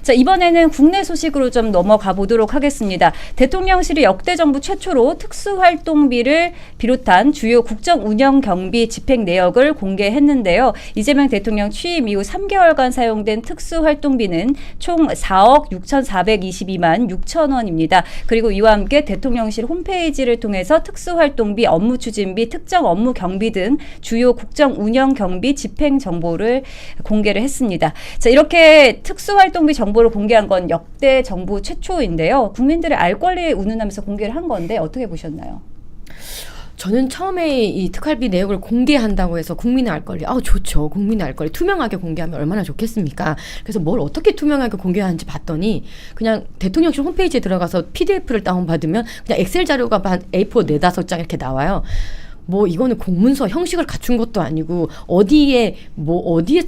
자, 이번에는 국내 소식으로 좀 넘어가 보도록 하겠습니다. 대통령실이 역대 정부 최초로 특수활동비를 비롯한 주요 국정 운영 경비 집행 내역을 공개했는데요. 이재명 대통령 취임 이후 3개월간 사용된 특수활동비는 총 4억 6,422만 6천 원입니다. 그리고 이와 함께 대통령실 홈페이지를 통해서 특수활동비, 업무 추진비, 특정 업무 경비 등 주요 국정 운영 경비 집행 정보를 공개를 했습니다. 자, 이렇게 특수활동비 정보를 공개한 건 역대 정부 최초인데요. 국민들의 알 권리에 운운하면서 공개를 한 건데 어떻게 보셨나요? 저는 처음에 이 특활비 내역을 공개한다고 해서 국민의 알 권리, 좋죠. 국민의 알 권리 투명하게 공개하면 얼마나 좋겠습니까? 그래서 뭘 어떻게 투명하게 공개하는지 봤더니 그냥 대통령실 홈페이지에 들어가서 PDF를 다운받으면 그냥 엑셀 자료가 한 A4 4-5장 이렇게 나와요. 뭐 이거는 공문서 형식을 갖춘 것도 아니고 어디에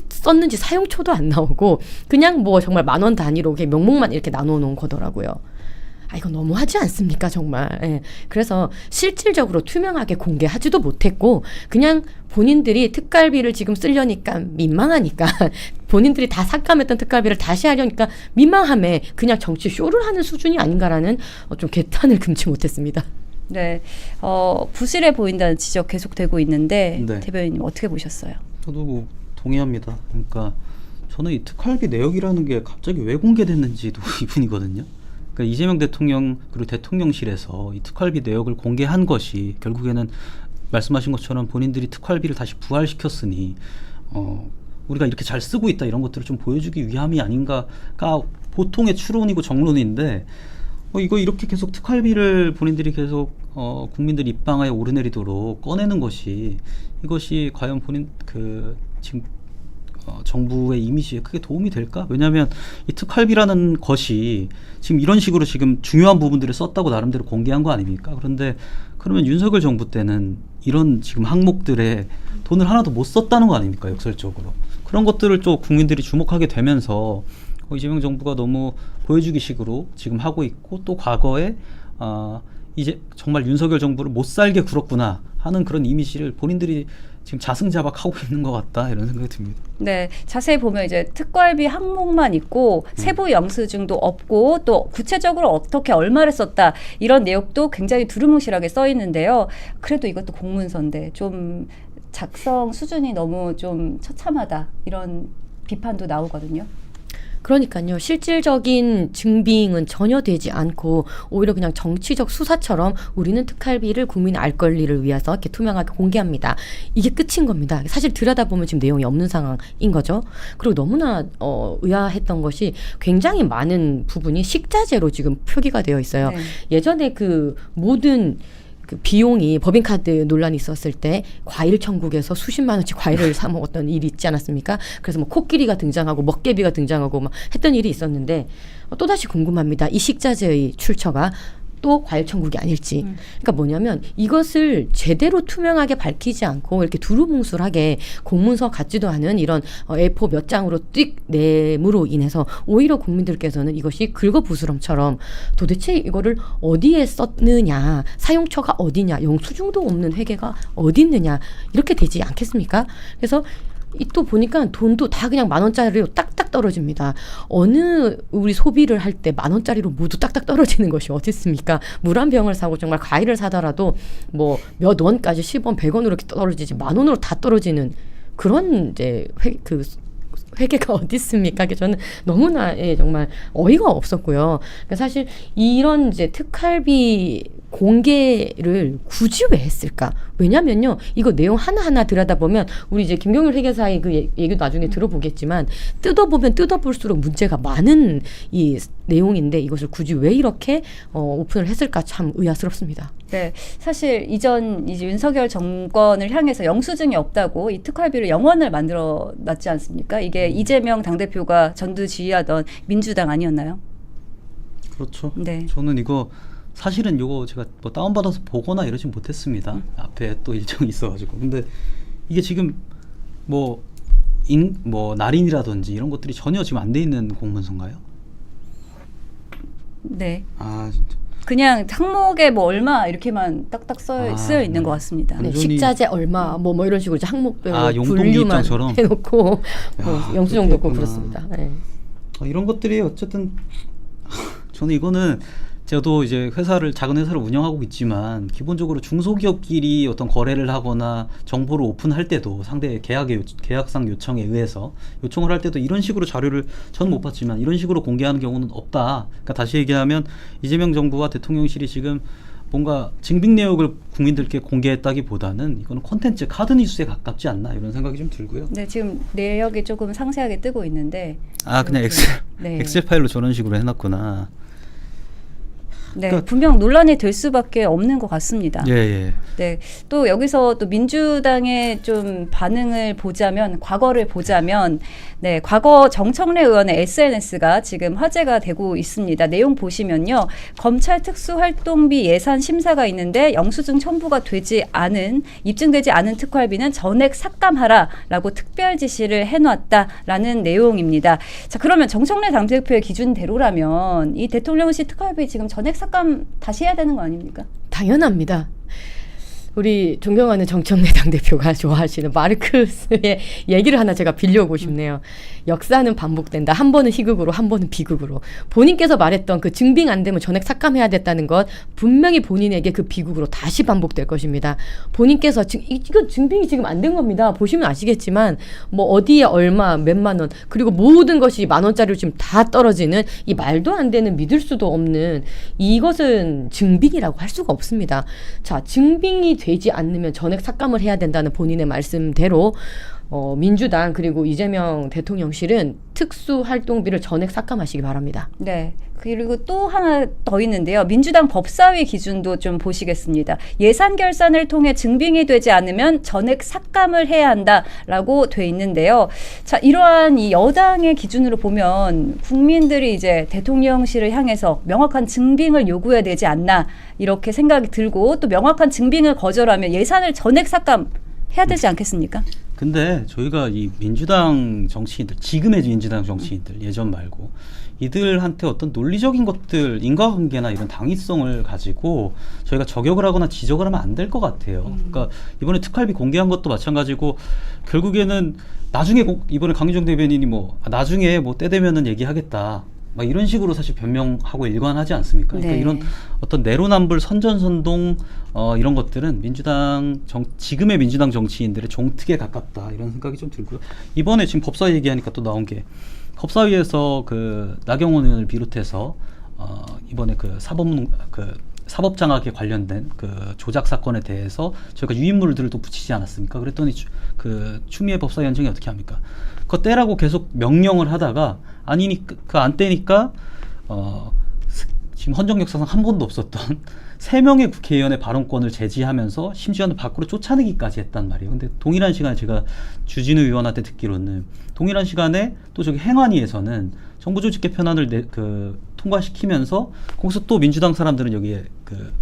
썼는지 사용초도 안 나오고 그냥 뭐 정말 10,000원 단위로 명목만 이렇게 나눠 놓은 거더라고요. 이거 너무하지 않습니까 정말. 예. 그래서 실질적으로 투명하게 공개하지도 못했고 그냥 본인들이 특갈비를 지금 쓰려니까 민망하니까 본인들이 다 삭감했던 특갈비를 다시 하려니까 민망함에 그냥 정치 쇼를 하는 수준이 아닌가라는 좀 개탄을 금치 못했습니다. 네, 부실해 보인다는 지적 계속되고 있는데 네. 대변인님 어떻게 보셨어요? 저도 동의합니다. 그러니까 저는 이 특활비 내역이라는 게 갑자기 왜 공개됐는지도 이분이거든요. 그러니까 이재명 대통령 그리고 대통령실에서 이 특활비 내역을 공개한 것이 결국에는 말씀하신 것처럼 본인들이 특활비를 다시 부활시켰으니 우리가 이렇게 잘 쓰고 있다 이런 것들을 좀 보여주기 위함이 아닌가가 보통의 추론이고 정론인데 이거 이렇게 계속 특활비를 본인들이 계속 국민들 입방아에 오르내리도록 꺼내는 것이 이것이 과연 본인 지금 정부의 이미지에 크게 도움이 될까? 왜냐하면 이 특활비라는 것이 지금 이런 식으로 지금 중요한 부분들을 썼다고 나름대로 공개한 거 아닙니까? 그런데 그러면 윤석열 정부 때는 이런 지금 항목들에 돈을 하나도 못 썼다는 거 아닙니까? 역설적으로. 그런 것들을 또 국민들이 주목하게 되면서 이재명 정부가 너무 보여주기식으로 지금 하고 있고 또 과거에 이제 정말 윤석열 정부를 못 살게 굴었구나 하는 그런 이미지를 본인들이 지금 자승자박하고 있는 것 같다 이런 생각이 듭니다. 네, 자세히 보면 이제 특활비 항목만 있고 세부 영수증도 없고 또 구체적으로 어떻게 얼마를 썼다 이런 내용도 굉장히 두루뭉실하게 써 있는데요. 그래도 이것도 공문서인데 좀 작성 수준이 너무 좀 처참하다 이런 비판도 나오거든요. 그러니까요. 실질적인 증빙은 전혀 되지 않고 오히려 그냥 정치적 수사처럼 우리는 특활비를 국민의 알 권리를 위해서 이렇게 투명하게 공개합니다. 이게 끝인 겁니다. 사실 들여다보면 지금 내용이 없는 상황인 거죠. 그리고 너무나 의아했던 것이 굉장히 많은 부분이 식자재로 지금 표기가 되어 있어요. 네. 예전에 그 모든 그 비용이 법인카드 논란이 있었을 때 과일 천국에서 수십만 원치 과일을 사 먹었던 일이 있지 않았습니까? 그래서 뭐 코끼리가 등장하고 먹개비가 등장하고 막 했던 일이 있었는데 또다시 궁금합니다. 이 식자재의 출처가 또 과일 천국이 아닐지. 그러니까 뭐냐면 이것을 제대로 투명하게 밝히지 않고 이렇게 두루뭉술하게 공문서 같지도 않은 이런 A4 몇 장으로 띡 내므로 인해서 오히려 국민들께서는 이것이 긁어부스럼처럼 도대체 이거를 어디에 썼느냐, 사용처가 어디냐, 영수증도 없는 회계가 어디 있느냐 이렇게 되지 않겠습니까? 그래서 또 보니까 돈도 다 그냥 10,000원짜리로 딱딱 떨어집니다. 어느 우리 소비를 할 때 10,000원짜리로 모두 딱딱 떨어지는 것이 어디 있습니까? 물 한 병을 사고 정말 과일을 사더라도 뭐 몇 원까지 10원, 100원으로 이렇게 떨어지지 10,000원으로 다 떨어지는 그런 이제 회계가 어디 있습니까? 저는 너무나 정말 어이가 없었고요. 그러니까 사실 이런 이제 특활비 공개를 굳이 왜 했을까? 왜냐면요, 이거 내용 하나하나 들여다보면 우리 이제 김경률 회계사의 그 얘기도 나중에 들어보겠지만 뜯어보면 뜯어볼수록 문제가 많은 이 내용인데 이것을 굳이 왜 이렇게 오픈을 했을까 참 의아스럽습니다. 네, 사실 이전 이제 윤석열 정권을 향해서 영수증이 없다고 이 특활비를 영원을 만들어 놨지 않습니까? 이게 이재명 당대표가 전두지휘하던 민주당 아니었나요? 그렇죠. 네. 저는 이거 사실은 이거 제가 뭐 다운받아서 보거나 이러진 못했습니다. 앞에 또 일정이 있어가지고. 근데 이게 지금 뭐 날인이라든지 이런 것들이 전혀 지금 안 돼 있는 공문서인가요? 네. 아 진짜. 그냥 항목에 뭐 얼마 이렇게만 딱딱 쓰여 있는 것 같습니다. 네, 식자재 얼마 뭐 이런 식으로 이제 항목별로 용돈기 분류만 입장처럼 해놓고 야, 영수증도 없고 그렇구나. 그렇습니다. 네. 이런 것들이 어쨌든 저는 이거는 저도 이제 작은 회사를 운영하고 있지만 기본적으로 중소기업끼리 어떤 거래를 하거나 정보를 오픈할 때도 상대의 계약상 요청에 의해서 요청을 할 때도 이런 식으로 자료를 저는 못 봤지만 이런 식으로 공개하는 경우는 없다. 그러니까 다시 얘기하면 이재명 정부와 대통령실이 지금 뭔가 증빙 내역을 국민들께 공개했다기보다는 이거는 콘텐츠 카드 뉴스에 가깝지 않나 이런 생각이 좀 들고요. 네, 지금 내역이 조금 상세하게 뜨고 있는데. 그냥 네. 엑셀 파일로 저런 식으로 해놨구나. 네, 그러니까- 분명 논란이 될 수밖에 없는 것 같습니다. 예. 네, 또 여기서 또 민주당의 좀 반응을 보자면, 과거를 보자면, 네, 과거 정청래 의원의 SNS가 지금 화제가 되고 있습니다. 내용 보시면요, 검찰 특수활동비 예산 심사가 있는데 영수증 첨부가 입증되지 않은 특활비는 전액 삭감하라라고 특별 지시를 해놨다라는 내용입니다. 자, 그러면 정청래 당대표의 기준대로라면 이 대통령실 특활비 지금 전액 삭감 다시 해야 되는 거 아닙니까? 당연합니다. 우리 존경하는 정청래 당대표가 좋아하시는 마르크스의 얘기를 하나 제가 빌려오고 싶네요. 역사는 반복된다. 한 번은 희극으로, 한 번은 비극으로. 본인께서 말했던 그 증빙 안 되면 전액 삭감해야 됐다는 것 분명히 본인에게 그 비극으로 다시 반복될 것입니다. 본인께서 이거 증빙이 지금 안 된 겁니다. 보시면 아시겠지만 뭐 어디에 얼마 몇만 원 그리고 모든 것이 10,000원짜리로 지금 다 떨어지는 이 말도 안 되는 믿을 수도 없는 이것은 증빙이라고 할 수가 없습니다. 자, 증빙이 되지 않으면 전액 삭감을 해야 된다는 본인의 말씀대로 민주당 그리고 이재명 대통령실은 특수활동비를 전액 삭감하시기 바랍니다. 네. 그리고 또 하나 더 있는데요. 민주당 법사위 기준도 좀 보시겠습니다. 예산 결산을 통해 증빙이 되지 않으면 전액 삭감을 해야 한다라고 돼 있는데요. 자, 이러한 이 여당의 기준으로 보면 국민들이 이제 대통령실을 향해서 명확한 증빙을 요구해야 되지 않나 이렇게 생각이 들고 또 명확한 증빙을 거절하면 예산을 전액 삭감해야 되지 않겠습니까? 근데 저희가 이 민주당 정치인들, 지금의 민주당 정치인들, 예전 말고 이들한테 어떤 논리적인 것들, 인과관계나 이런 당위성을 가지고 저희가 저격을 하거나 지적을 하면 안 될 것 같아요. 그러니까 이번에 특활비 공개한 것도 마찬가지고 결국에는 나중에 이번에 강유정 대변인이 나중에 때 되면은 얘기하겠다. 막 이런 식으로 사실 변명하고 일관하지 않습니까? 그러니까 네. 이런 어떤 내로남불 선전선동 이런 것들은 지금의 민주당 정치인들의 종특에 가깝다 이런 생각이 좀 들고요. 이번에 지금 법사위 얘기하니까 또 나온 게 법사위에서 그 나경원 의원을 비롯해서 이번에 그 사법장악에 관련된 그 조작 사건에 대해서 저희가 유인물들을 또 붙이지 않았습니까? 그랬더니 그 추미애 법사위원장이 어떻게 합니까? 그거 떼라고 계속 명령을 하다가 안 떼니까 지금 헌정 역사상 한 번도 없었던 3명의 국회의원의 발언권을 제지하면서 심지어는 밖으로 쫓아내기까지 했단 말이에요. 근데 동일한 시간에 제가 주진우 의원한테 듣기로는 동일한 시간에 또 저기 행안위에서는 정부조직 개편안을 통과시키면서 거기서 또 민주당 사람들은 여기에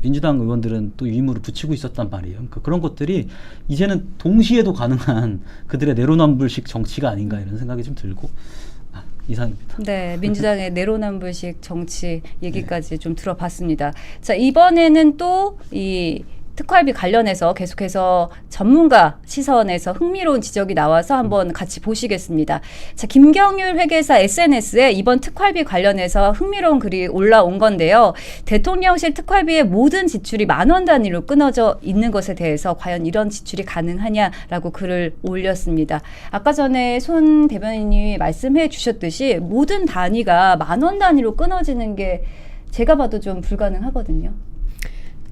민주당 의원들은 또 유인물을 붙이고 있었단 말이에요. 그러니까 그런 것들이 이제는 동시에도 가능한 그들의 내로남불식 정치가 아닌가 이런 생각이 좀 들고 이상입니다. 네, 민주당의 내로남불식 정치 얘기까지 좀 들어봤습니다. 자, 이번에는 또 이 특활비 관련해서 계속해서 전문가 시선에서 흥미로운 지적이 나와서 한번 같이 보시겠습니다. 자, 김경률 회계사 SNS에 이번 특활비 관련해서 흥미로운 글이 올라온 건데요. 대통령실 특활비의 모든 지출이 10,000원 단위로 끊어져 있는 것에 대해서 과연 이런 지출이 가능하냐라고 글을 올렸습니다. 아까 전에 손 대변인님이 말씀해 주셨듯이 모든 단위가 10,000원 단위로 끊어지는 게 제가 봐도 좀 불가능하거든요.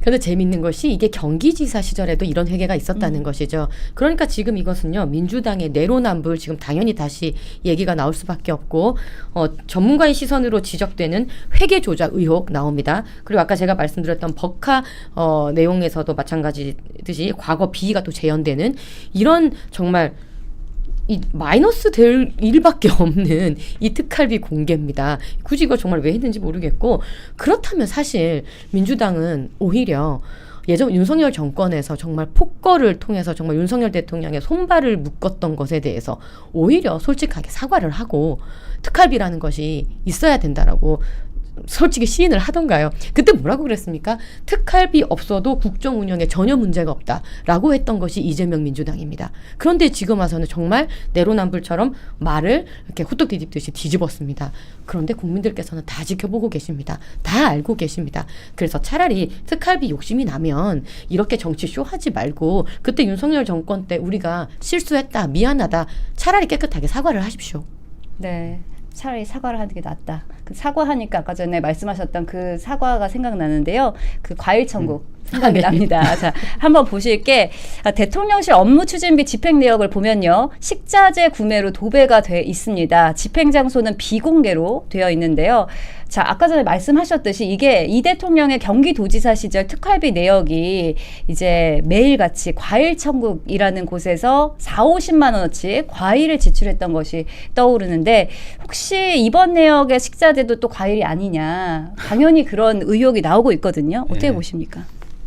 그런데 재밌는 것이 이게 경기지사 시절에도 이런 회계가 있었다는 것이죠. 그러니까 지금 이것은요, 민주당의 내로남불 지금 당연히 다시 얘기가 나올 수밖에 없고 전문가의 시선으로 지적되는 회계 조작 의혹 나옵니다. 그리고 아까 제가 말씀드렸던 법카 내용에서도 마찬가지듯이 과거 비위가 또 재현되는 이런 정말 이 마이너스 될 일밖에 없는 이 특활비 공개입니다. 굳이 이걸 정말 왜 했는지 모르겠고, 그렇다면 사실 민주당은 오히려 예전 윤석열 정권에서 정말 폭거를 통해서 정말 윤석열 대통령의 손발을 묶었던 것에 대해서 오히려 솔직하게 사과를 하고 특활비라는 것이 있어야 된다라고 솔직히 시인을 하던가요? 그때 뭐라고 그랬습니까? 특활비 없어도 국정 운영에 전혀 문제가 없다라고 했던 것이 이재명 민주당입니다. 그런데 지금 와서는 정말 내로남불처럼 말을 이렇게 호떡 뒤집듯이 뒤집었습니다. 그런데 국민들께서는 다 지켜보고 계십니다. 다 알고 계십니다. 그래서 차라리 특활비 욕심이 나면 이렇게 정치 쇼하지 말고 그때 윤석열 정권 때 우리가 실수했다, 미안하다, 차라리 깨끗하게 사과를 하십시오. 네. 차라리 사과를 하는 게 낫다. 그 사과하니까 아까 전에 말씀하셨던 그 사과가 생각나는데요. 그 과일 천국 생각이 네. 납니다. 자, 한번 보실 게 대통령실 업무 추진비 집행 내역을 보면요. 식자재 구매로 도배가 돼 있습니다. 집행 장소는 비공개로 되어 있는데요. 자, 아까 전에 말씀하셨듯이 이게 이 대통령의 경기도지사 시절 특활비 내역이 이제 매일같이 과일 천국이라는 곳에서 4,50만 원어치 과일을 지출했던 것이 떠오르는데 혹시 이번 내역의 식자재도 또 과일이 아니냐. 당연히 그런 의혹이 나오고 있거든요. 어떻게 네. 보십니까?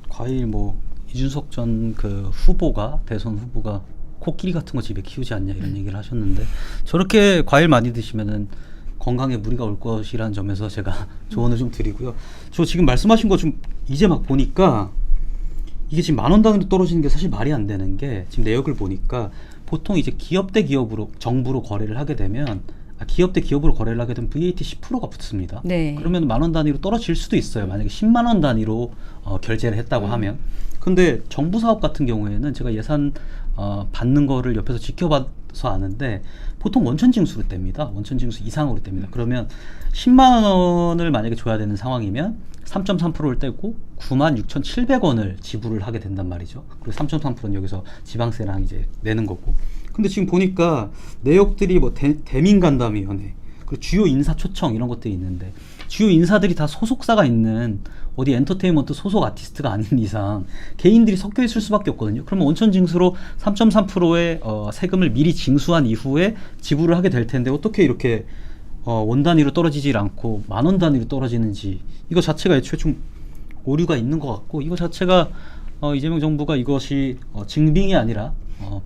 과일 뭐 이준석 전 그 후보가 대선 후보가 코끼리 같은 거 집에 키우지 않냐 이런 얘기를 하셨는데 저렇게 과일 많이 드시면은 건강에 무리가 올 것이라는 점에서 제가 조언을 좀 드리고요. 저 지금 말씀하신 거 좀 이제 막 보니까 이게 지금 10,000원 단위로 떨어지는 게 사실 말이 안 되는 게 지금 내역을 보니까 보통 이제 기업 대 기업으로 정부로 거래를 하게 되면 기업 대 기업으로 거래를 하게 되면 VAT 10%가 붙습니다. 네. 그러면 10,000원 단위로 떨어질 수도 있어요. 만약에 10만 원 단위로 결제를 했다고 하면. 근데 정부 사업 같은 경우에는 제가 예산 받는 거를 옆에서 지켜봐서 아는데 보통 원천 징수로 뗍니다. 원천 징수 이상으로 뗍니다. 그러면 10만 원을 만약에 줘야 되는 상황이면 3.3%를 떼고 96,700원을 지불을 하게 된단 말이죠. 그리고 3.3%는 여기서 지방세랑 이제 내는 거고. 근데 지금 보니까 내역들이 뭐 대민간담위원회, 그리고 주요 인사 초청 이런 것들이 있는데 주요 인사들이 다 소속사가 있는 어디 엔터테인먼트 소속 아티스트가 아닌 이상 개인들이 섞여 있을 수밖에 없거든요. 그러면 원천 징수로 3.3%의 세금을 미리 징수한 이후에 지불을 하게 될 텐데 어떻게 이렇게 원 단위로 떨어지질 않고 10,000원 단위로 떨어지는지 이거 자체가 애초에 좀 오류가 있는 것 같고 이거 자체가 이재명 정부가 이것이 증빙이 아니라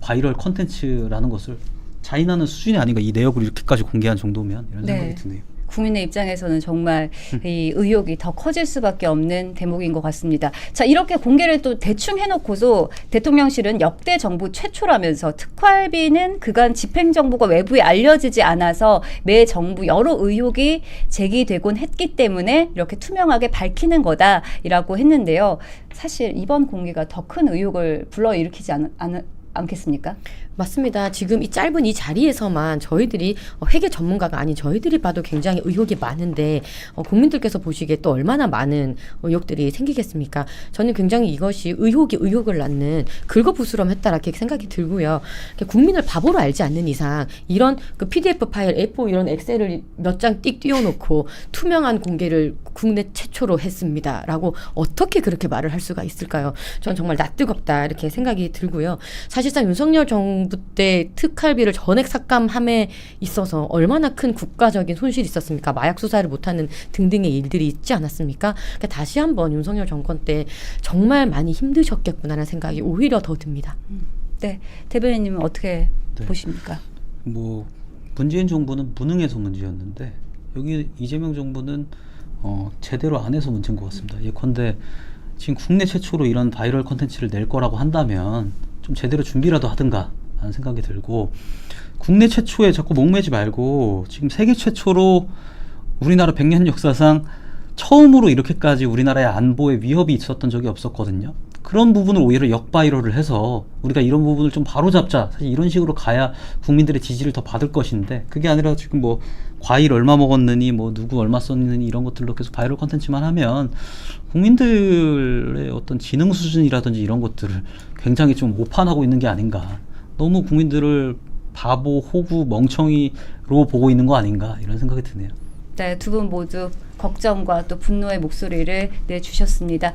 바이럴 컨텐츠라는 것을 자인하는 수준이 아닌가 이 내역을 이렇게까지 공개한 정도면 이런 네. 생각이 드네요. 국민의 입장에서는 정말 이 의혹이 더 커질 수밖에 없는 대목인 것 같습니다. 자, 이렇게 공개를 또 대충 해놓고서 대통령실은 역대 정부 최초라면서 특활비는 그간 집행정보가 외부에 알려지지 않아서 매 정부 여러 의혹이 제기되곤 했기 때문에 이렇게 투명하게 밝히는 거다라고 했는데요. 사실 이번 공개가 더 큰 의혹을 불러일으키지 않겠습니까? 맞습니다. 지금 이 짧은 이 자리에서만 저희들이 회계 전문가가 아닌 저희들이 봐도 굉장히 의혹이 많은데 국민들께서 보시기에 또 얼마나 많은 의혹들이 생기겠습니까? 저는 굉장히 이것이 의혹이 의혹을 낳는 긁어부스럼했다 이렇게 생각이 들고요. 국민을 바보로 알지 않는 이상 이런 그 PDF 파일, A4 이런 엑셀을 몇 장 띡 띄워놓고 투명한 공개를 국내 최초로 했습니다라고 어떻게 그렇게 말을 할 수가 있을까요? 전 정말 낯뜨겁다 이렇게 생각이 들고요. 사실상 윤석열 정부 때 특활비를 전액 삭감함에 있어서 얼마나 큰 국가적인 손실이 있었습니까? 마약 수사를 못하는 등등의 일들이 있지 않았습니까? 그러니까 다시 한번 윤석열 정권 때 정말 많이 힘드셨겠구나라는 생각이 오히려 더 듭니다. 네, 대변인님은 어떻게 네. 보십니까? 뭐 문재인 정부는 무능해서 문제였는데 여기 이재명 정부는 제대로 안 해서 문제인 것 같습니다. 예컨대 지금 국내 최초로 이런 바이럴 컨텐츠를 낼 거라고 한다면 좀 제대로 준비라도 하든가 하는 생각이 들고 국내 최초에 자꾸 목매지 말고 지금 세계 최초로 우리나라 100년 역사상 처음으로 이렇게까지 우리나라의 안보에 위협이 있었던 적이 없었거든요. 그런 부분을 오히려 역바이럴을 해서 우리가 이런 부분을 좀 바로잡자. 사실 이런 식으로 가야 국민들의 지지를 더 받을 것인데 그게 아니라 지금 뭐 과일 얼마 먹었느니 뭐 누구 얼마 썼느니 이런 것들로 계속 바이럴 컨텐츠만 하면 국민들의 어떤 지능 수준이라든지 이런 것들을 굉장히 좀 오판하고 있는 게 아닌가. 너무 국민들을 바보, 호구, 멍청이로 보고 있는 거 아닌가 이런 생각이 드네요. 네, 두 분 모두 걱정과 또 분노의 목소리를 내주셨습니다.